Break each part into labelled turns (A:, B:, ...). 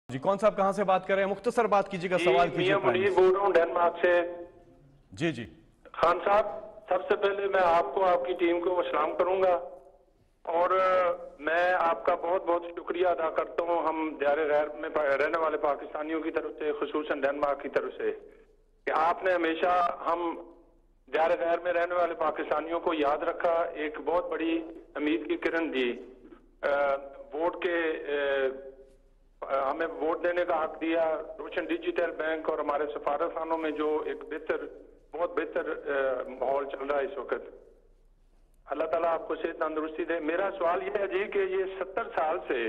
A: جی کون صاحب کہاں سے بات کر رہے ہیں؟ مختصر بات کیجیے گا، سوال کیجیے۔
B: میاں منیر بول رہا ہوں ڈنمارک سے۔
A: جی جی
B: خان صاحب، سب سے پہلے میں آپ کو، آپ کی ٹیم کو سلام کروں گا، اور میں آپ کا بہت بہت شکریہ ادا کرتا ہوں ہم دیار غیر میں رہنے والے پاکستانیوں کی طرف سے، خصوصاً ڈنمارک کی طرف سے، کہ آپ نے ہمیشہ ہم دیار غیر میں رہنے والے پاکستانیوں کو یاد رکھا، ایک بہت بڑی امید کی کرن دی، ووٹ کے ہمیں ووٹ دینے کا حق دیا، روشن ڈیجیٹل بینک اور ہمارے سفارت خانوں میں جو ایک بہت بہتر ماحول چل رہا ہے اس وقت۔ اللہ تعالیٰ آپ کو صحت تندرستی دے۔ میرا سوال یہ ہے جی کہ یہ 70 سال سے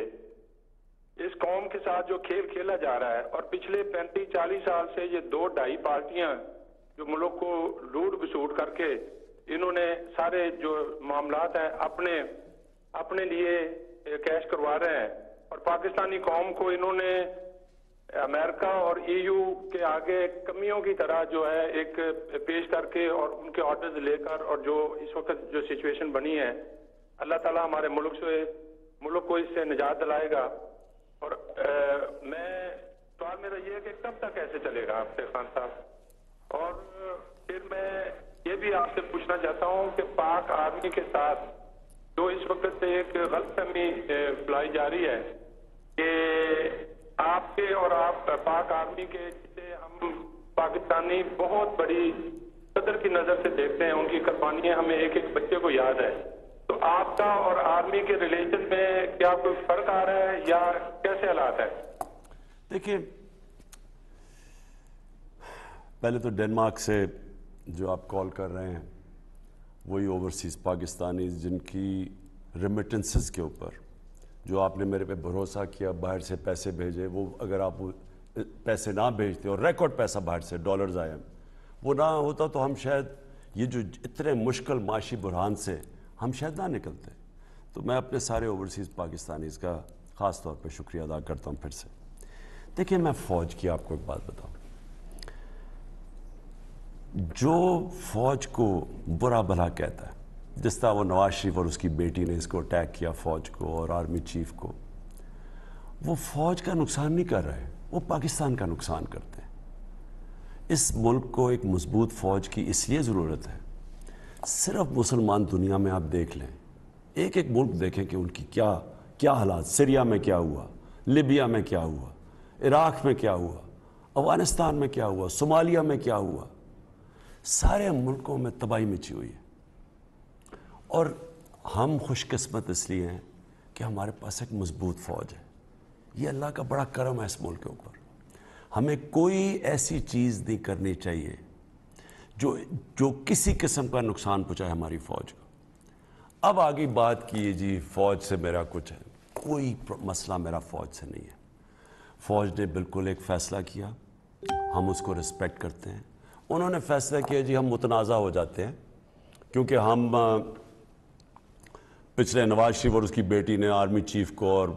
B: اس قوم کے ساتھ جو کھیل کھیلا جا رہا ہے، اور پچھلے 35-40 سال سے یہ 2-2.5 پارٹیاں جو ملک کو لوٹ بسوٹ کر کے انہوں نے سارے جو معاملات ہیں اپنے لیے کیش کروا رہے ہیں، اور پاکستانی قوم کو انہوں نے امریکہ اور ای یو کے آگے کمیوں کی طرح جو ہے ایک پیش کر کے اور ان کے آرڈرز لے کر، اور جو اس وقت جو سچویشن بنی ہے، اللہ تعالیٰ ہمارے ملک کو اس سے نجات دلائے گا۔ اور سوال میرا یہ ہے کہ کب تک ایسے چلے گا آپ سے خان صاحب؟ اور پھر میں یہ بھی آپ سے پوچھنا چاہتا ہوں کہ پاک آرمی کے ساتھ جو اس وقت ایک غلط فہمی پھیلائی جا رہی ہے کہ آپ کے اور آپ پاک آرمی کے، جسے ہم پاکستانی بہت بڑی قدر کی نظر سے دیکھتے ہیں، ان کی قربانیاں ہمیں ایک ایک بچے کو یاد ہے، تو آپ کا اور آرمی کے ریلیشن میں کیا کوئی فرق آ رہا ہے یا کیسے حالات ہے؟
C: دیکھیں، پہلے تو ڈنمارک سے جو آپ کال کر رہے ہیں وہی اوورسیز پاکستانیز جن کی ریمیٹنسز کے اوپر جو آپ نے میرے پہ بھروسہ کیا، باہر سے پیسے بھیجے، وہ اگر آپ پیسے نہ بھیجتے اور ریکارڈ پیسہ باہر سے ڈالرز آئے وہ نہ ہوتا تو ہم شاید یہ جو اتنے مشکل معاشی بحران سے ہم شاید نہ نکلتے۔ تو میں اپنے سارے اوورسیز پاکستانیز کا خاص طور پہ شکریہ ادا کرتا ہوں پھر سے۔ دیکھیں، میں فوج کی آپ کو ایک بات بتاؤں، جو فوج کو برا بھلا کہتا ہے، جس طرح وہ نواز شریف اور اس کی بیٹی نے اس کو اٹیک کیا فوج کو اور آرمی چیف کو، وہ فوج کا نقصان نہیں کر رہے، وہ پاکستان کا نقصان کرتے ہیں۔ اس ملک کو ایک مضبوط فوج کی اس لیے ضرورت ہے، صرف مسلمان دنیا میں آپ دیکھ لیں، ایک ایک ملک دیکھیں کہ ان کی کیا حالات، سیریا میں کیا ہوا، لیبیا میں کیا ہوا، عراق میں کیا ہوا، افغانستان میں کیا ہوا، صومالیہ میں کیا ہوا، سارے ملکوں میں تباہی مچی ہوئی ہے۔ اور ہم خوش قسمت اس لیے ہیں کہ ہمارے پاس ایک مضبوط فوج ہے۔ یہ اللہ کا بڑا کرم ہے اس ملک کے اوپر۔ ہمیں کوئی ایسی چیز نہیں کرنی چاہیے جو کسی قسم کا نقصان پہنچائے ہماری فوج کو۔ اب آگے بات کیے جی فوج سے میرا کچھ ہے، کوئی مسئلہ میرا فوج سے نہیں ہے۔ فوج نے بالکل ایک فیصلہ کیا، ہم اس کو رسپیکٹ کرتے ہیں۔ انہوں نے فیصلہ کیا جی ہم متنازع ہو جاتے ہیں، کیونکہ ہم پچھلے نواز شریف اور اس کی بیٹی نے آرمی چیف کو اور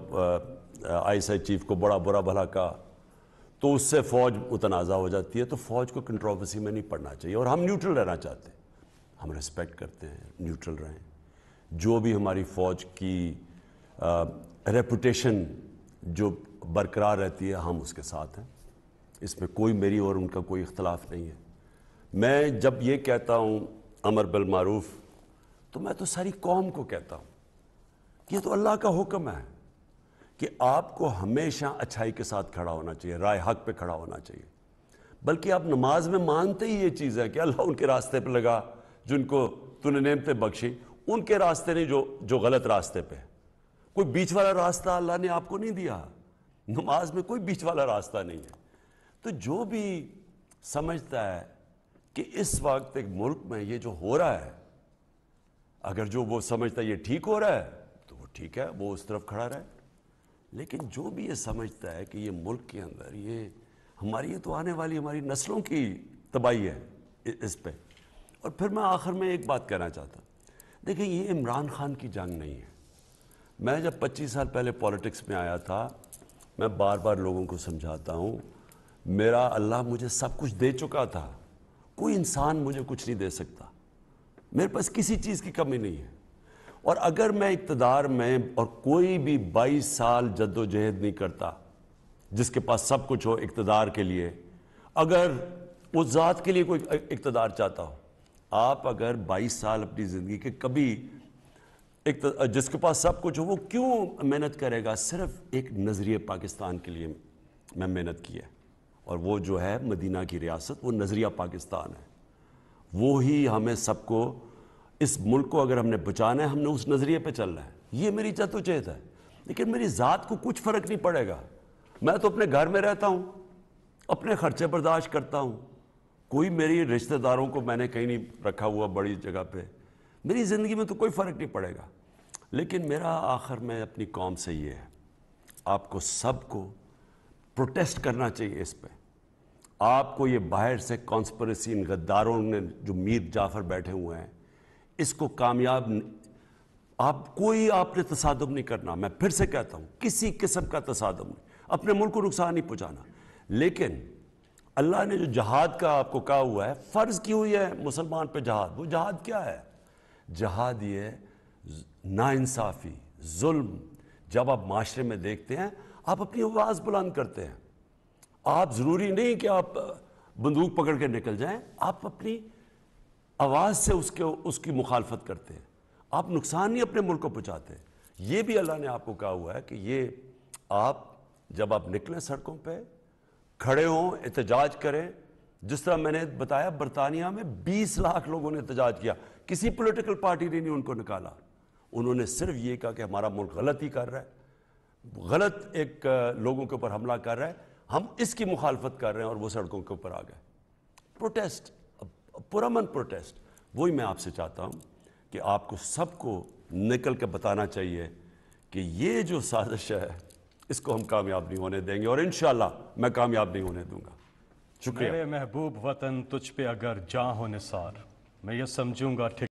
C: آئی ایس آئی چیف کو بڑا برا بھلا کہا، تو اس سے فوج متنازع ہو جاتی ہے۔ تو فوج کو کنٹروورسی میں نہیں پڑنا چاہیے، اور ہم نیوٹرل رہنا چاہتے ہیں۔ ہم ریسپیکٹ کرتے ہیں، نیوٹرل رہیں۔ جو بھی ہماری فوج کی ریپوٹیشن جو برقرار رہتی ہے ہم اس کے ساتھ ہیں، اس میں کوئی میری اور ان کا کوئی اختلاف نہیں ہے۔ میں جب یہ کہتا ہوں امر بالمعروف، تو میں تو ساری قوم کو کہتا ہوں، یہ تو اللہ کا حکم ہے کہ آپ کو ہمیشہ اچھائی کے ساتھ کھڑا ہونا چاہیے، رائے حق پہ کھڑا ہونا چاہیے۔ بلکہ آپ نماز میں مانتے ہی یہ چیز ہے کہ اللہ ان کے راستے پہ لگا جن کو تو نے نعمتیں بخشی، ان کے راستے نہیں جو غلط راستے پہ۔ کوئی بیچ والا راستہ اللہ نے آپ کو نہیں دیا، نماز میں کوئی بیچ والا راستہ نہیں ہے۔ تو جو بھی سمجھتا ہے کہ اس وقت ایک ملک میں یہ جو ہو رہا ہے، اگر جو وہ سمجھتا ہے یہ ٹھیک ہو رہا ہے تو وہ ٹھیک ہے، وہ اس طرف کھڑا رہے۔ لیکن جو بھی یہ سمجھتا ہے کہ یہ ملک کے اندر یہ تو آنے والی ہماری نسلوں کی تباہی ہے اس پہ۔ اور پھر میں آخر میں ایک بات کہنا چاہتا ہوں، دیکھیں یہ عمران خان کی جنگ نہیں ہے۔ میں جب 25 سال پہلے پولیٹکس میں آیا تھا، میں بار بار لوگوں کو سمجھاتا ہوں، میرا اللہ مجھے سب کچھ دے چکا تھا، کوئی انسان مجھے کچھ نہیں دے سکتا، میرے پاس کسی چیز کی کمی نہیں ہے۔ اور اگر میں اقتدار میں اور کوئی بھی 22 سال جد و جہد نہیں کرتا، جس کے پاس سب کچھ ہو اقتدار کے لیے، اگر اس ذات کے لیے کوئی اقتدار چاہتا ہو، آپ اگر 22 سال اپنی زندگی کے کبھی جس کے پاس سب کچھ ہو وہ کیوں محنت کرے گا؟ صرف ایک نظریہ پاکستان کے لیے میں محنت کی ہے، اور وہ جو ہے مدینہ کی ریاست، وہ نظریہ پاکستان ہے، وہی ہمیں سب کو، اس ملک کو اگر ہم نے بچانا ہے، ہم نے اس نظریے پہ چلنا ہے۔ یہ میری جدوجہد ہے، لیکن میری ذات کو کچھ فرق نہیں پڑے گا۔ میں تو اپنے گھر میں رہتا ہوں، اپنے خرچے برداشت کرتا ہوں، کوئی میری رشتہ داروں کو میں نے کہیں نہیں رکھا ہوا بڑی جگہ پہ، میری زندگی میں تو کوئی فرق نہیں پڑے گا۔ لیکن میرا آخر میں اپنی قوم سے یہ ہے، آپ کو سب کو پروٹیسٹ کرنا چاہیے اس پہ۔ آپ کو یہ باہر سے کانسپریسی، ان غداروں نے جو میر جعفر بیٹھے ہوئے ہیں، اس کو کامیاب آپ نے تصادم نہیں کرنا۔ میں پھر سے کہتا ہوں، کسی قسم کا تصادم نہیں، اپنے ملک کو نقصان نہیں پہنچانا۔ لیکن اللہ نے جو جہاد کا آپ کو کہا ہوا ہے، فرض کی ہوئی ہے مسلمان پہ جہاد، وہ جہاد کیا ہے؟ جہاد یہ ہے ناانصافی، ظلم۔ جب آپ معاشرے میں دیکھتے ہیں، آپ اپنی آواز بلند کرتے ہیں۔ آپ ضروری نہیں کہ آپ بندوق پکڑ کے نکل جائیں، آپ اپنی آواز سے اس کی مخالفت کرتے ہیں، آپ نقصان نہیں اپنے ملک کو پہنچاتے۔ یہ بھی اللہ نے آپ کو کہا ہوا ہے کہ یہ آپ جب آپ نکلیں سڑکوں پہ کھڑے ہوں، احتجاج کریں، جس طرح میں نے بتایا برطانیہ میں 20 لاکھ لوگوں نے احتجاج کیا، کسی پولیٹیکل پارٹی نے نہیں ان کو نکالا، انہوں نے صرف یہ کہا کہ ہمارا ملک غلطی کر رہا ہے، غلط ایک لوگوں کے اوپر حملہ کر رہا ہے، ہم اس کی مخالفت کر رہے ہیں، اور وہ سڑکوں کے اوپر آ گئے۔ پروٹیسٹ، پرامن پروٹیسٹ، وہی میں آپ سے چاہتا ہوں کہ آپ کو سب کو نکل کے بتانا چاہیے کہ یہ جو سازش ہے اس کو ہم کامیاب نہیں ہونے دیں گے، اور انشاءاللہ میں کامیاب نہیں ہونے دوں گا۔ شکریہ۔
A: میرے محبوب وطن، تجھ پہ اگر جاں ہو نثار، میں یہ سمجھوں گا